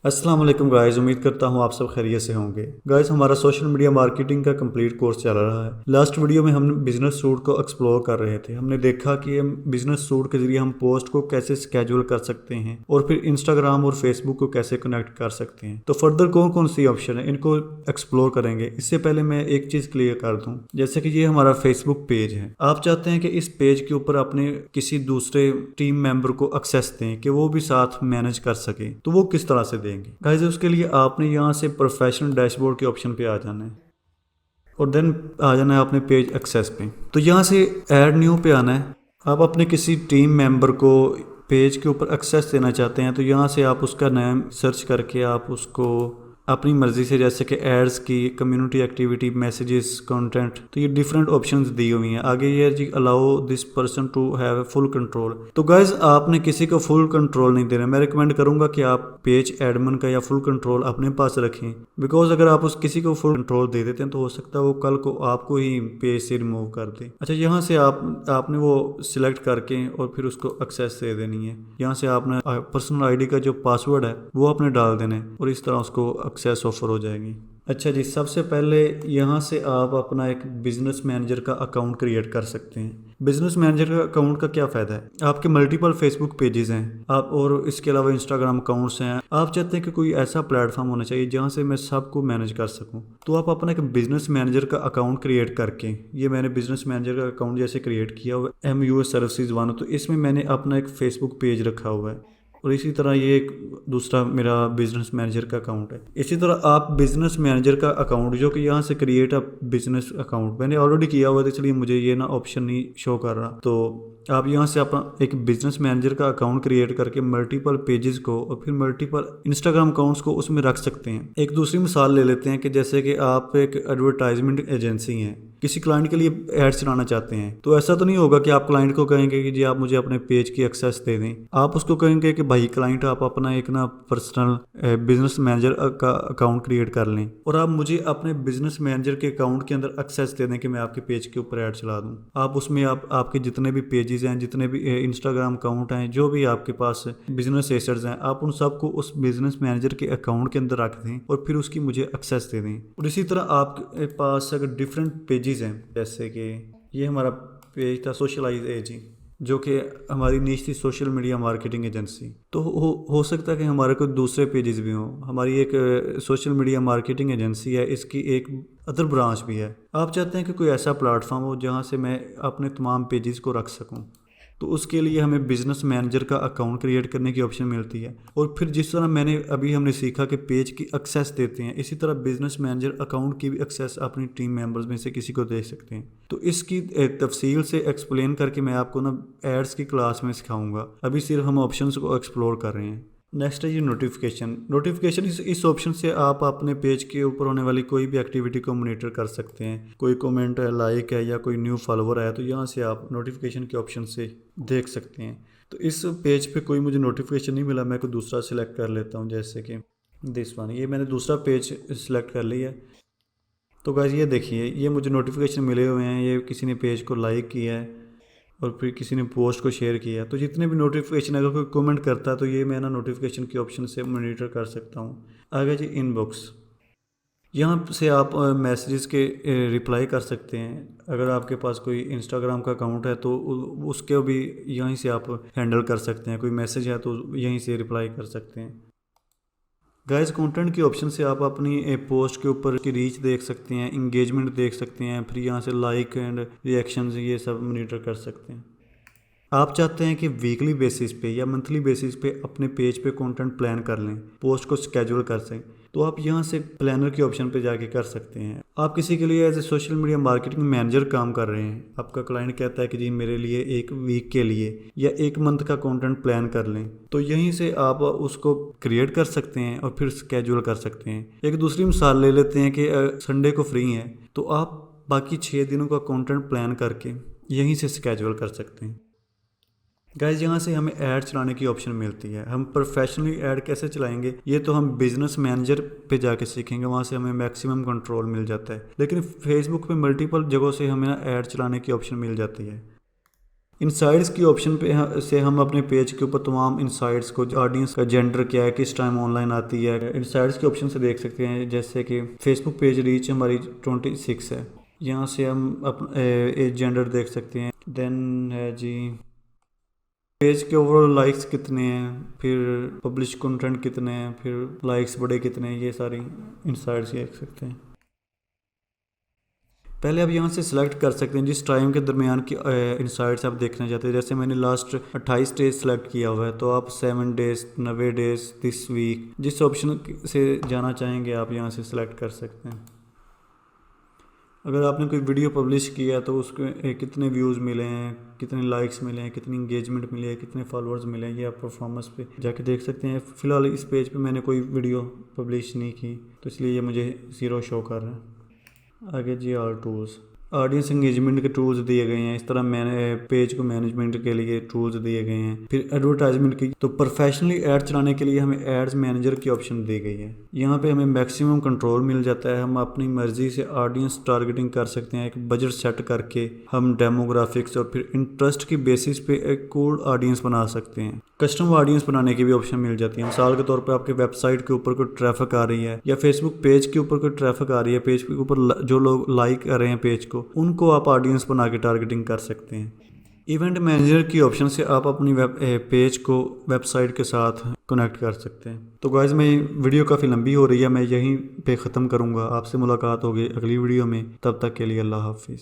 अस्सलाम वालेकुम गाइस, उम्मीद करता हूँ आप सब खैरियत से होंगे। गाइस, हमारा सोशल मीडिया मार्केटिंग का कंप्लीट कोर्स चल रहा है। लास्ट वीडियो में हम बिजनेस सूट को एक्सप्लोर कर रहे थे। हमने देखा कि हम बिजनेस सूट के जरिए हम पोस्ट को कैसे स्केड्यूल कर सकते हैं और फिर इंस्टाग्राम और फेसबुक को कैसे कनेक्ट कर सकते हैं। तो फर्दर कौन कौन सी ऑप्शन है इनको एक्सप्लोर करेंगे। इससे पहले मैं एक चीज़ क्लियर कर दूँ, जैसे कि ये हमारा फेसबुक पेज है। आप चाहते हैं कि इस पेज के ऊपर अपने किसी दूसरे टीम मेंबर को एक्सेस दें कि वो भी साथ मैनेज कर सके, तो वो किस तरह से देंगे। गाइस, उसके लिए आपने यहाँ से प्रोफेशनल डैशबोर्ड के ऑप्शन पे आ जाना है और देन आ जाना है अपने पेज एक्सेस पे। तो यहाँ से ऐड न्यू पे आना है। आप अपने किसी टीम मेंबर को पेज के ऊपर एक्सेस देना चाहते हैं तो यहाँ से आप उसका नाम सर्च करके आप उसको अपनी मर्जी से, जैसे कि एड्स की, कम्युनिटी एक्टिविटी, मैसेजेस, कंटेंट, तो ये डिफरेंट ऑप्शंस दी हुई हैं। आगे ये जी allow this person to have full control. तो गाइज, आपने किसी को फुल कंट्रोल नहीं देना। मैं रिकमेंड करूंगा कि आप पेज एडमिन का या फुल कंट्रोल अपने पास रखें, बिकॉज अगर आप उस किसी को फुल कंट्रोल दे देते हैं तो हो सकता है वो कल को आपको ही पेज से रिमूव कर दे। अच्छा, यहाँ से आपने वो सिलेक्ट करके और फिर उसको एक्सेस दे देनी है। यहाँ से आपने पर्सनल आईडी का जो पासवर्ड है वो आपने डाल देना है और इस तरह उसको एक्सेस ऑफर हो जाएगी। अच्छा जी, सबसे पहले यहाँ से आप अपना एक बिजनेस मैनेजर का अकाउंट क्रिएट कर सकते हैं। बिजनेस मैनेजर का अकाउंट का क्या फ़ायदा है, आपके मल्टीपल फेसबुक पेजेस हैं आप, और इसके अलावा इंस्टाग्राम अकाउंट्स हैं। आप चाहते हैं कि कोई ऐसा प्लेटफॉर्म होना चाहिए जहाँ से मैं सबको मैनेज कर सकूँ, तो आप अपना एक बिजनेस मैनेजर का अकाउंट क्रिएट करके, ये मैंने बिजनेस मैनेजर का अकाउंट जैसे क्रिएट किया हुआ है MUS सर्विसेज 1, तो इसमें मैंने अपना एक फेसबुक पेज रखा हुआ है और इसी तरह ये एक दूसरा मेरा बिजनेस मैनेजर का अकाउंट है। इसी तरह आप बिजनेस मैनेजर का अकाउंट, जो कि यहाँ से क्रिएट अ बिजनेस अकाउंट मैंने ऑलरेडी किया हुआ था, इसलिए मुझे ये ना ऑप्शन नहीं शो कर रहा। तो आप यहाँ से अपना एक बिजनेस मैनेजर का अकाउंट क्रिएट करके मल्टीपल पेजेस को और फिर मल्टीपल इंस्टाग्राम अकाउंट्स को उसमें रख सकते हैं। एक दूसरी मिसाल ले लेते हैं कि जैसे कि आप एक एडवर्टाइजमेंट एजेंसी हैं, किसी क्लाइंट के लिए एड चलाना चाहते हैं, तो ऐसा तो नहीं होगा कि आप क्लाइंट को कहेंगे कि जी आप मुझे अपने पेज की एक्सेस दे दें। आप उसको कहेंगे कि भाई क्लाइंट, आप अपना एक ना पर्सनल बिजनेस मैनेजर का अकाउंट क्रिएट कर लें और आप मुझे अपने बिजनेस मैनेजर के अकाउंट के अंदर एक्सेस दे दें कि मैं आपके पेज के ऊपर ऐड चला दूं। आप उसमें आपके जितने भी पेजेस हैं, जितने भी इंस्टाग्राम अकाउंट हैं, जो भी आपके पास बिजनेस एसेट्स हैं, आप उन सबको उस बिजनेस मैनेजर के अकाउंट के अंदर रख दें और फिर उसकी मुझे एक्सेस दे दें। और इसी तरह आपके पास अगर डिफरेंट पेजेस हैं, जैसे कि ये हमारा पेज था सोशलाइज एजिंग, जो कि हमारी नीच थी सोशल मीडिया मार्केटिंग एजेंसी, तो हो सकता है कि हमारे कोई दूसरे पेजेस भी हों। हमारी एक सोशल मीडिया मार्केटिंग एजेंसी है, इसकी एक अदर ब्रांच भी है। आप चाहते हैं कि कोई ऐसा प्लेटफॉर्म हो जहां से मैं अपने तमाम पेजेस को रख सकूं, तो उसके लिए हमें बिजनेस मैनेजर का अकाउंट क्रिएट करने की ऑप्शन मिलती है। और फिर जिस तरह हमने सीखा कि पेज की एक्सेस देते हैं, इसी तरह बिजनेस मैनेजर अकाउंट की भी एक्सेस अपनी टीम मेंबर्स में से किसी को दे सकते हैं। तो इसकी तफसील से एक्सप्लेन करके मैं आपको ना एड्स की क्लास में सिखाऊंगा। अभी सिर्फ हम ऑप्शंस को एक्सप्लोर कर रहे हैं। नेक्स्ट है ये नोटिफिकेशन। इस ऑप्शन से आप अपने पेज के ऊपर होने वाली कोई भी एक्टिविटी को मॉनिटर कर सकते हैं। कोई कमेंट है, लाइक है या कोई न्यू फॉलोवर है, तो यहाँ से आप नोटिफिकेशन के ऑप्शन से देख सकते हैं। तो इस पेज पे कोई मुझे नोटिफिकेशन नहीं मिला, मैं कोई दूसरा सिलेक्ट कर लेता हूँ, जैसे कि दिस वन। ये मैंने दूसरा पेज सिलेक्ट कर लिया। तो गाइस, ये देखिए, ये मुझे नोटिफिकेशन मिले हुए हैं। ये किसी ने पेज को लाइक किया है और फिर किसी ने पोस्ट को शेयर किया। तो जितने भी नोटिफिकेशन, अगर कोई कमेंट करता है तो ये मैं ना नोटिफिकेशन के ऑप्शन से मॉनिटर कर सकता हूँ। आगे जी इनबॉक्स, यहाँ से आप मैसेजेस के रिप्लाई कर सकते हैं। अगर आपके पास कोई इंस्टाग्राम का अकाउंट है तो उसके भी यहीं से आप हैंडल कर सकते हैं। कोई मैसेज है तो यहीं से रिप्लाई कर सकते हैं। गाइस, कंटेंट के ऑप्शन से आप अपनी पोस्ट के ऊपर की रीच देख सकते हैं, इंगेजमेंट देख सकते हैं, फिर यहाँ से लाइक एंड रिएक्शंस ये सब मॉनिटर कर सकते हैं। आप चाहते हैं कि वीकली बेसिस पे या मंथली बेसिस पे अपने पेज पे कंटेंट प्लान कर लें, पोस्ट को स्केड्यूल कर सकें, तो आप यहाँ से प्लानर के ऑप्शन पे जाके कर सकते हैं। आप किसी के लिए as a social media marketing manager काम कर रहे हैं, आपका क्लाइंट कहता है कि जी मेरे लिए एक वीक के लिए या एक मंथ का कंटेंट प्लान कर लें, तो यहीं से आप उसको क्रिएट कर सकते हैं और फिर स्केड्यूल कर सकते हैं। एक दूसरी मिसाल ले लेते हैं कि संडे को फ्री हैं, तो आप बाकी 6 दिनों का कंटेंट प्लान करके यहीं से स्केड्यूल कर सकते हैं। गाइज, यहाँ से हमें ऐड चलाने की ऑप्शन मिलती है। हम प्रोफेशनली ऐड कैसे चलाएंगे ये तो हम बिजनेस मैनेजर पे जाके सीखेंगे, वहाँ से हमें मैक्सिमम कंट्रोल मिल जाता है। लेकिन फेसबुक पे मल्टीपल जगहों से हमें ऐड चलाने की ऑप्शन मिल जाती है। इंसाइट्स की ऑप्शन पे से हम अपने पेज के ऊपर तमाम इंसाइट्स को, ऑडियंस का जेंडर क्या है, किस टाइम ऑनलाइन आती है, इंसाइट्स के ऑप्शन से देख सकते हैं। जैसे कि फेसबुक पेज रीच हमारी 26 है, यहाँ से हम अपना एज जेंडर देख सकते हैं। देन है जी पेज के ओवरऑल लाइक्स कितने हैं, फिर पब्लिश कंटेंट कितने हैं, फिर लाइक्स बड़े कितने हैं, ये सारी इंसाइट्स देख सकते हैं। पहले आप यहाँ से सिलेक्ट कर सकते हैं जिस टाइम के दरमियान की इंसाइट्स आप देखना चाहते हैं। जैसे मैंने लास्ट 28 डेज सेलेक्ट किया हुआ है, तो आप 7 डेज, 90 डेज, दिस वीक, जिस ऑप्शन से जाना चाहेंगे आप यहाँ से सिलेक्ट कर सकते हैं। अगर आपने कोई वीडियो पब्लिश किया है तो उसके कितने व्यूज़ मिले हैं, कितने लाइक्स मिले हैं, कितनी इंगेजमेंट मिली है, कितने फॉलोअर्स मिले हैं, ये आप परफॉर्मेंस पे जाके देख सकते हैं। फ़िलहाल इस पेज पे मैंने कोई वीडियो पब्लिश नहीं की, तो इसलिए ये मुझे 0 शो कर रहा है। आगे जी और टूल्स, ऑडियंस एंगेजमेंट के टूल्स दिए गए हैं। इस तरह मैंने पेज को मैनेजमेंट के लिए टूल्स दिए गए हैं। फिर एडवर्टाइजमेंट की, तो प्रोफेशनली ऐड चलाने के लिए हमें एड्स मैनेजर की ऑप्शन दी गई है। यहाँ पे हमें मैक्सिमम कंट्रोल मिल जाता है। हम अपनी मर्जी से ऑडियंस टारगेटिंग कर सकते हैं। एक बजट सेट करके हम डेमोग्राफिक्स और फिर इंटरेस्ट की बेसिस पे एक कोल्ड ऑडियंस बना सकते हैं। कस्टम ऑडियंस बनाने की भी ऑप्शन मिल जाती है। मिसाल के तौर पे आपके वेबसाइट के ऊपर कोई ट्रैफिक आ रही है या फेसबुक पेज के ऊपर कोई ट्रैफिक आ रही है, पेज के ऊपर जो लोग लाइक कर रहे हैं पेज को, उनको आप ऑडियंस बना के टारगेटिंग कर सकते हैं। इवेंट मैनेजर की ऑप्शन से आप अपनी पेज को वेबसाइट के साथ कनेक्ट कर सकते हैं। तो गाइस, मैं वीडियो काफ़ी लंबी हो रही है, मैं यहीं पे ख़त्म करूँगा। आपसे मुलाकात होगी अगली वीडियो में, तब तक के लिए अल्लाह हाफिज़।